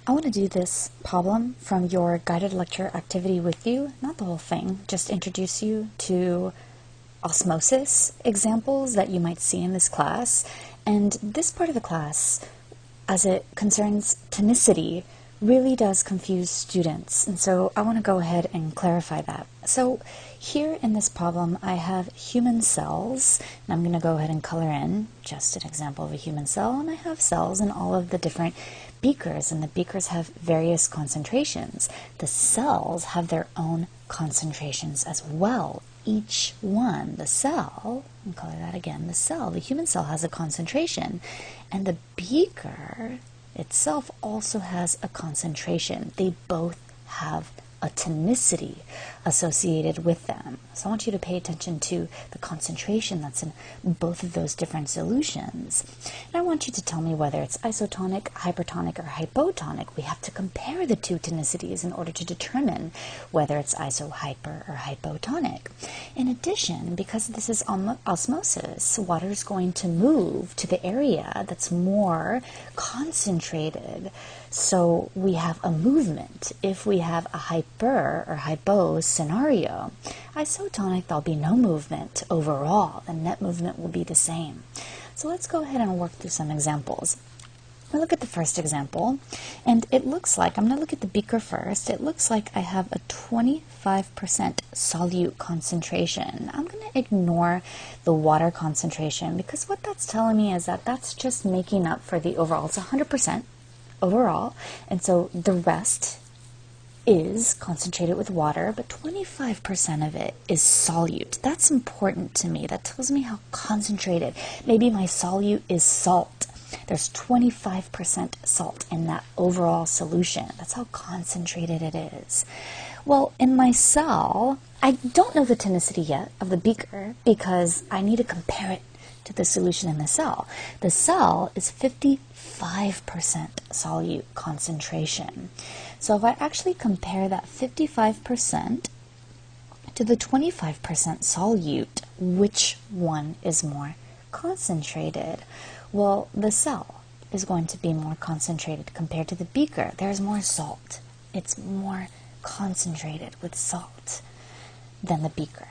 I want to do this problem from your guided lecture activity with you, not the whole thing, just introduce you to osmosis examples that you might see in this class. And this part of the class, as it concerns tonicity, really does confuse students. And so I want to go ahead and clarify that. So here in this problem, I have human cells, and I'm going to go ahead and color in just an example of a human cell, and I have cells in all of the different beakers, and the beakers have various concentrations. The cells have their own concentrations as well. Each one, the cell, and color that again, the cell, the human cell has a concentration, and the beaker itself also has a concentration. They both have a tonicity associated with them. So I want you to pay attention to the concentration that's in both of those different solutions. And I want you to tell me whether it's isotonic, hypertonic, or hypotonic. We have to compare the two tonicities in order to determine whether it's iso, hyper, or hypotonic. In addition, because this is osmosis, water is going to move to the area that's more concentrated. So we have a movement. If we have a hyper or hypo scenario, isotonic, there'll be no movement overall. The net movement will be the same. So let's go ahead and work through some examples. We'll look at the first example, and it looks like, I'm going to look at the beaker first, it looks like I have a 25% solute concentration. I'm going to ignore the water concentration because what that's telling me is that that's just making up for the overall. It's 100% overall, and so the rest is concentrated with water, but 25% of it is solute. That's important to me. That tells me how concentrated. Maybe my solute is salt. There's 25% salt in that overall solution. That's how concentrated it is. Well, in my cell, I don't know the tonicity yet of the beaker because I need to compare it to the solution in the cell. The cell is 55% solute concentration. So if I actually compare that 55% to the 25% solute, which one is more concentrated? Well, the cell is going to be more concentrated compared to the beaker. There's more salt. It's more concentrated with salt than the beaker.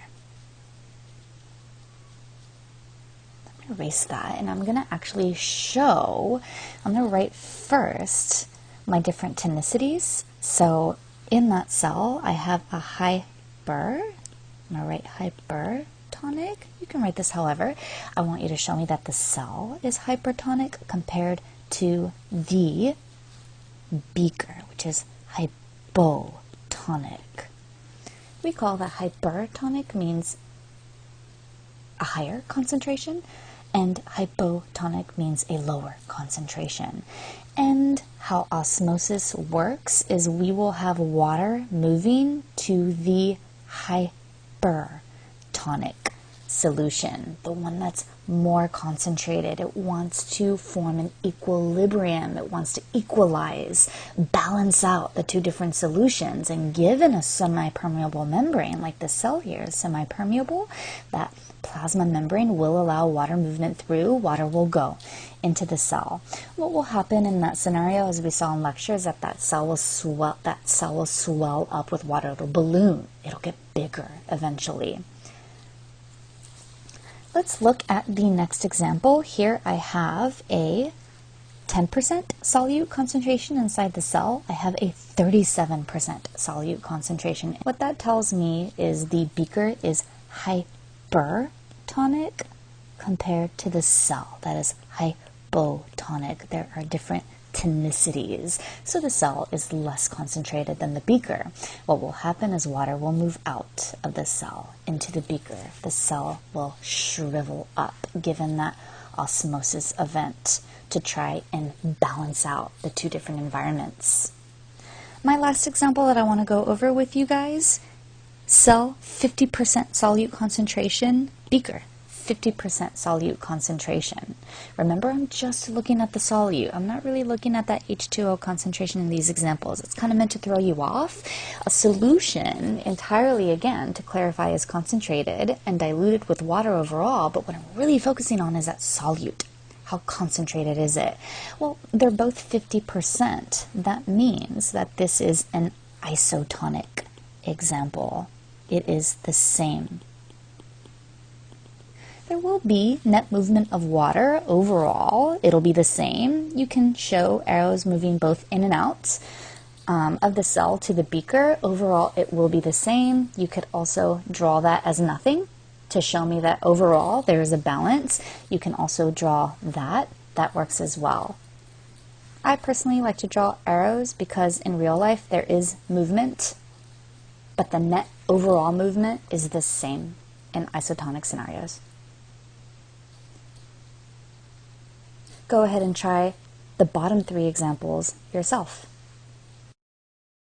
Erase that, and I'm going to actually show, I'm going to write first my different tonicities. So in that cell, I have a hyper. I'm going to write hypertonic. You can write this however. I want you to show me that the cell is hypertonic compared to the beaker, which is hypotonic. We call that hypertonic means a higher concentration, and hypotonic means a lower concentration. And how osmosis works is we will have water moving to the hypertonic solution, the one that's more concentrated. It wants to form an equilibrium. It wants to equalize, balance out the two different solutions. And given a semi-permeable membrane, like the cell here is semi-permeable, that plasma membrane will allow water movement through. Water will go into the cell. What will happen in that scenario, as we saw in lecture, is that cell will swell up with water. It'll balloon. It'll get bigger eventually. Let's look at the next example. Here I have a 10% solute concentration inside the cell. I have a 37% solute concentration. What that tells me is the beaker is hypertonic compared to the cell that is hypotonic. There are different tonicities, so the cell is less concentrated than the beaker. What will happen is water will move out of the cell into the beaker. The cell will shrivel up given that osmosis event to try and balance out the two different environments. My last example that I want to go over with you guys, cell 50% solute concentration, beaker 50% solute concentration. Remember, I'm just looking at the solute. I'm not really looking at that H2O concentration in these examples. It's kind of meant to throw you off. A solution entirely, again, to clarify, is concentrated and diluted with water overall, but what I'm really focusing on is that solute. How concentrated is it? Well, they're both 50%. That means that this is an isotonic example. It is the same. There will be net movement of water overall. It'll be the same. You can show arrows moving both in and out of the cell to the beaker. Overall, it will be the same. You could also draw that as nothing to show me that overall there is a balance. You can also draw that. That works as well. I personally like to draw arrows because in real life there is movement, but the net overall movement is the same in isotonic scenarios. Go ahead and try the bottom 3 examples yourself.